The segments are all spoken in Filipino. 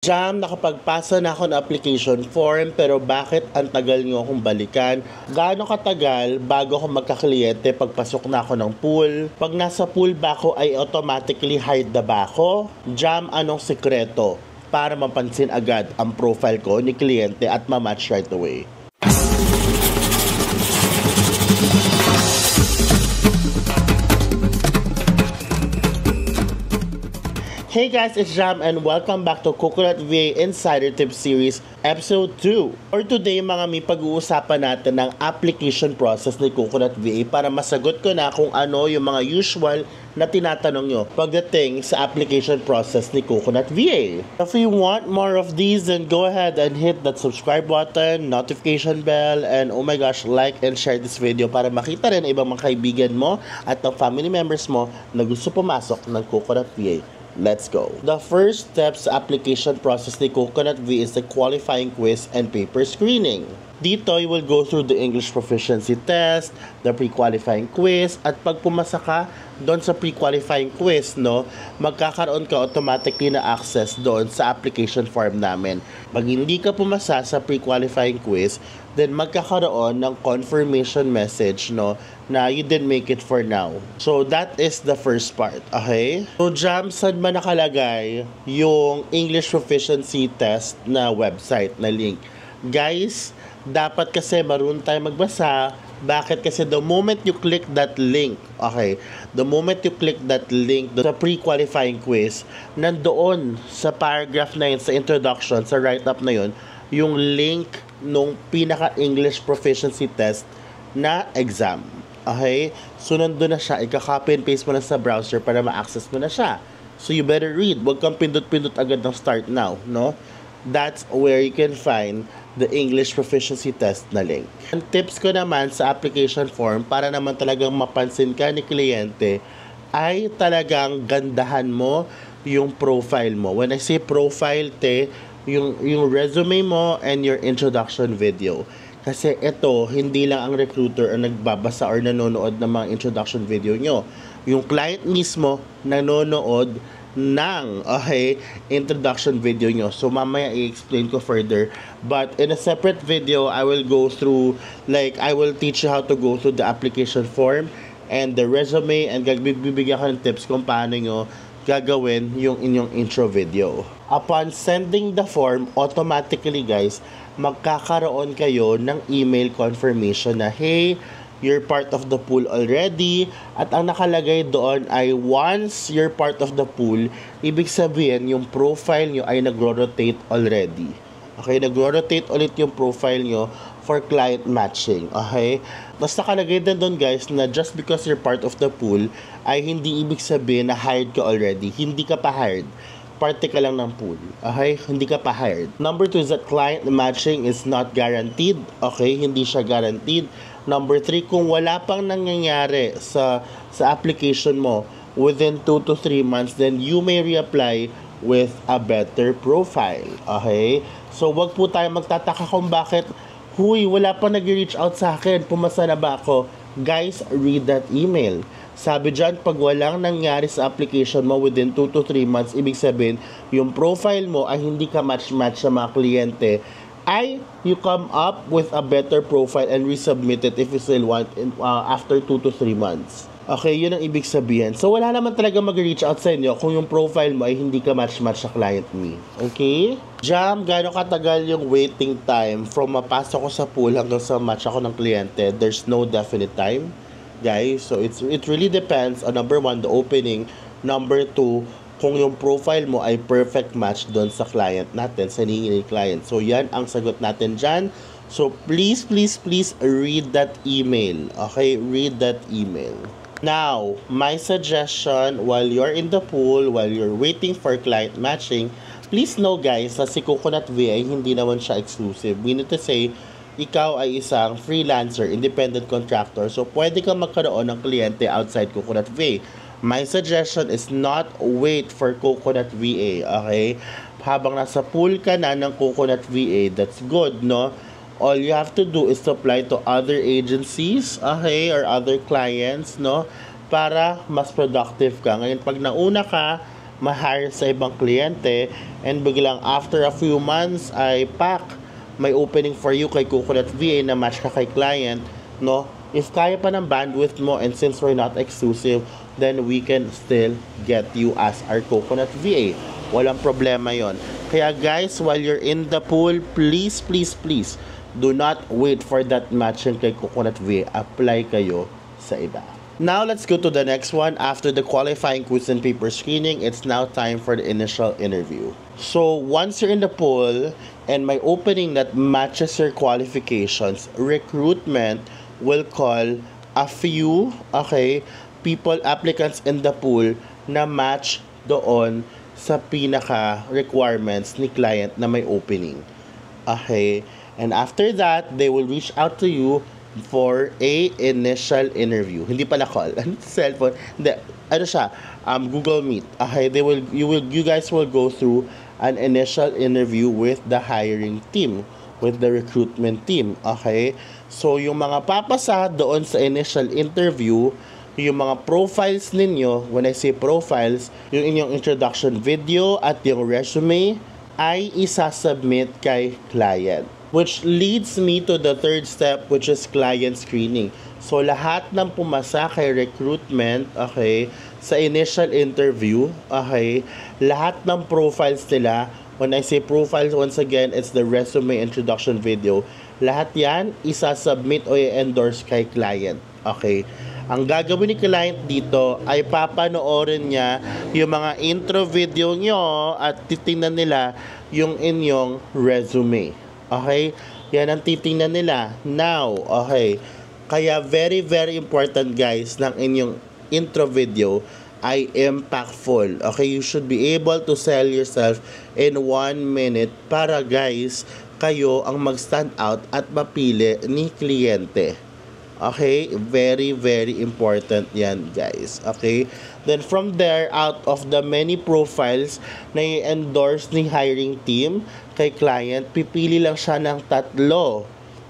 Jam, nakapagpasa na ako ng application form pero bakit ang tagal nyo akong balikan? Gaano katagal bago ako magkakliyente pagpasok na ako ng pool? Pag nasa pool ba ako ay automatically hired na ba ako? Jam, anong sekreto para mapansin agad ang profile ko ni kliyente at ma-match right away? Hey guys, it's Jam and welcome back to Coconut VA Insider Tips Series Episode 2. For today mga mi, pag-uusapan natin ng application process ni Coconut VA para masagot ko na kung ano yung mga usual na tinatanong nyo pagdating sa application process ni Coconut VA. If you want more of these, then go ahead and hit that subscribe button, notification bell, and oh my gosh, like and share this video para makita rin ibang mga kaibigan mo at ng family members mo na gusto pumasok ng Coconut VA. Let's go. The first step sa application process ni Coconut VA is the qualifying quiz and paper screening. Dito, you will go through the English proficiency test, the pre-qualifying quiz, at pag pumasa ka doon sa pre-qualifying quiz, magkakaroon ka automatically na access doon sa application form namin. Pag hindi ka pumasa sa pre-qualifying quiz, then magkakaroon ng confirmation message, na you didn't make it for now. So, that is the first part, okay? So, Jam, saan ba nakalagay yung English proficiency test na website, na link? Guys, dapat kasi marunong tayo magbasa. Bakit? Kasi the moment you click that link, the moment you click that link sa pre-qualifying quiz, nandoon sa paragraph na yun, sa introduction, sa write-up na yun, yung link nung pinaka-English proficiency test na exam. Okay? So, nandun na siya. Ika-copy and paste mo na sa browser para ma-access mo na siya. So, you better read. Huwag kang pindot-pindot agad ng start now, That's where you can find the English proficiency test na link. Ang tips ko naman sa application form para naman talagang mapansin ka ni kliyente ay talagang gandahan mo yung profile mo. When I say profile, yung resume mo and your introduction video. Kasi ito, hindi lang ang recruiter ang nagbabasa or nanonood ng mga introduction video nyo. Yung client mismo nanonood ng introduction video nyo. So mamaya i-explain ko further, but in a separate video I will go through, I will teach you how to go through the application form and the resume, and bibigyan ko ng tips kung paano nyo gagawin yung inyong intro video. Upon sending the form, automatically guys, magkakaroon kayo ng email confirmation na hey, you're part of the pool already, at ang nakalagay doon ay once you're part of the pool, ibig sabihin yung profile nyo ay nagro-rotate already. Okay, nagro-rotate ulit yung profile nyo for client matching. Okay, tapos nakalagay din doon guys na just because you're part of the pool ay hindi ibig sabihin na hired ka already. Hindi ka pa hired, parte ka lang ng pool. Okay? Hindi ka pa hired. Number 2 is that client matching is not guaranteed. Okay? Hindi siya guaranteed. Number 3, kung wala pang nangyayari sa application mo within 2 to 3 months, then you may reapply with a better profile. Okay? So, wag po tayo magtataka kung bakit, wala pa nag-reach out sa akin, pumasa na ba ako? Guys, read that email. Sabi dyan, pag walang nangyari sa application mo within 2 to 3 months, ibig sabihin, yung profile mo ay hindi ka match-match sa mga kliyente, ay you come up with a better profile and resubmit it if you still want after 2 to 3 months. Okay, yun ang ibig sabihin. So, wala naman talaga mag-reach out sa inyo kung yung profile mo ay hindi ka match-match sa client me. Okay? Jam, gano'ng katagal yung waiting time from mapasok ko sa pool hanggang sa match ako ng kliyente? There's no definite time, guys. So, it really depends on number 1, the opening. Number 2, kung yung profile mo ay perfect match doon sa client natin, sa hinihingi ng client. So, yan ang sagot natin dyan. So, please read that email. Okay? Read that email. Now, my suggestion, while you're in the pool, while you're waiting for client matching, please know guys, na si Coconut VA, hindi naman siya exclusive. We need to say, ikaw ay isang freelancer, independent contractor. So, pwede kang magkaroon ng kliyente outside Coconut VA. My suggestion is not wait for Coconut VA, okay? Habang nasa pool ka na ng Coconut VA, that's good, All you have to do is to apply to other agencies, okay, or other clients, para mas productive ka. Ngayon, pag nauna ka, ma-hire sa ibang kliyente and biglang after a few months ay may opening for you kay Coconut VA na match ka kay client, no? If kaya pa ng bandwidth mo and since we're not exclusive, then we can still get you as our Coconut VA. Walang problema yon. Kaya guys, while you're in the pool, please, please, please, do not wait for that matching kay Coconut VA. Apply kayo sa iba. Now, let's go to the next one. After the qualifying quiz and paper screening, it's now time for the initial interview. So, once you're in the pool and may opening that matches your qualifications, recruitment will call a few, applicants in the pool na match doon sa pinaka requirements ni client na may opening. Okay? And after that, they will reach out to you for a initial interview. Hindi pala call. Cellphone. Hindi. Ano siya? Google Meet. Okay? You guys will go through an initial interview with the hiring team, with the recruitment team. Okay? So, yung mga papasa doon sa initial interview, yung mga profiles ninyo, when I say profiles, yung inyong introduction video at yung resume ay isasubmit kay client. Which leads me to the third step, which is client screening. So, lahat ng pumasa kay recruitment, sa initial interview, lahat ng profiles nila, when I say profiles, once again, it's the resume, introduction video. Lahat yan, isasubmit o i-endorse kay client. Okay? Ang gagawin ni client dito ay papanoorin niya yung mga intro video nyo at titingnan nila yung inyong resume. Okay? Yan ang titingnan nila. Now, okay. Kaya very, very important guys ng inyong intro video ay impactful. Okay? You should be able to sell yourself in 1 minute para guys, kayo ang mag-stand out at mapili ni kliyente. Okay? Very, very important yan guys. Okay? Then from there, out of the many profiles na i-endorse ni hiring team kay client, pipili lang siya ng 3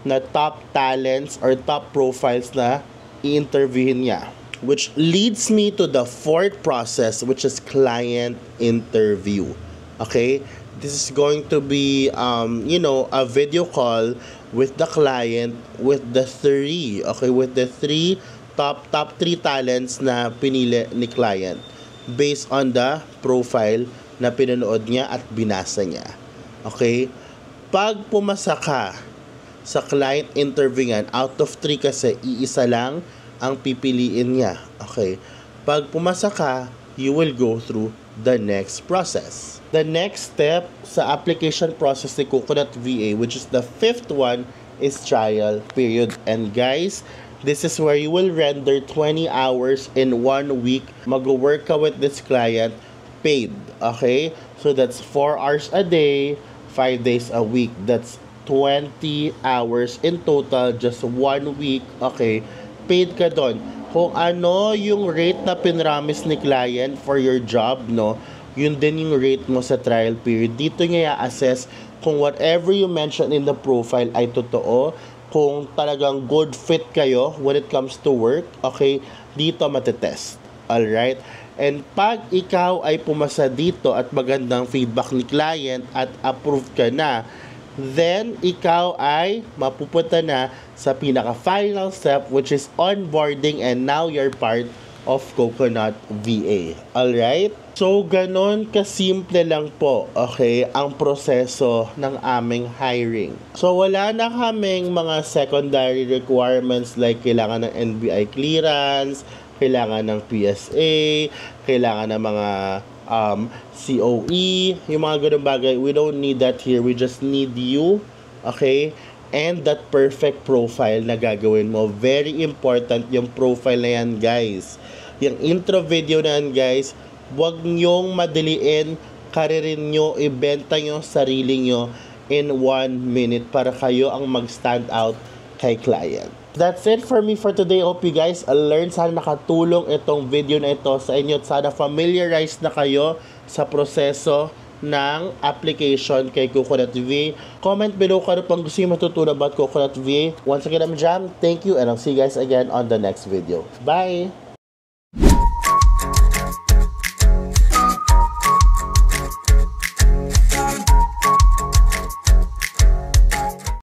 na top talents or top profiles na i-interviewin niya. Which leads me to the 4th process, which is client interview. Okay? This is going to be, a video call with the client with the 3, with the 3 top 3 talents na pinili ni client based on the profile na pinanood niya at binasa niya. Okay? Pag pumasa ka sa client interview yan, out of 3 kasi, iisa lang ang pipiliin niya. Okay? Pag pumasa ka, you will go through the next process. The next step sa application process ni Coconut VA, which is the 5th one, is trial period. And guys, this is where you will render 20 hours in 1 week. Mag-work ka with this client paid. Okay? So that's 4 hours a day, 5 days a week. That's 20 hours in total, just 1 week. Okay? Paid ka doon. Kung ano yung rate na pinramis ni client for your job, no? Yun din yung rate mo sa trial period. Dito niya i-assess kung whatever you mention in the profile ay totoo, kung talagang good fit kayo when it comes to work, okay, dito matetest. Alright? And pag ikaw ay pumasa dito at magandang feedback ni client at approved ka na, then ikaw ay mapupunta na sa pinaka-final step, which is onboarding, and now you're part of Coconut VA. Alright? So, ganon kasimple lang po, okay, ang proseso ng aming hiring. So, wala na kaming mga secondary requirements like kailangan ng NBI clearance, kailangan ng PSA, kailangan ng mga COE, yung mga ganun bagay. We don't need that here. We just need you, okay, and that perfect profile na gagawin mo. Very important yung profile na yan, guys. Yung intro video na yan, guys, huwag nyong madaliin, karirin nyo, ibenta nyo sarili nyo in 1 minute para kayo ang mag-stand out kay client. That's it for me for today. Hope you guys learned. Sana nakatulong itong video na ito sa inyo at sana familiarize na kayo sa proseso ng application kay Coconut VA. Comment below kung ano pang gusto nyo matutunan about Coconut VA. Once again, I'm Jam. Thank you and I'll see you guys again on the next video. Bye!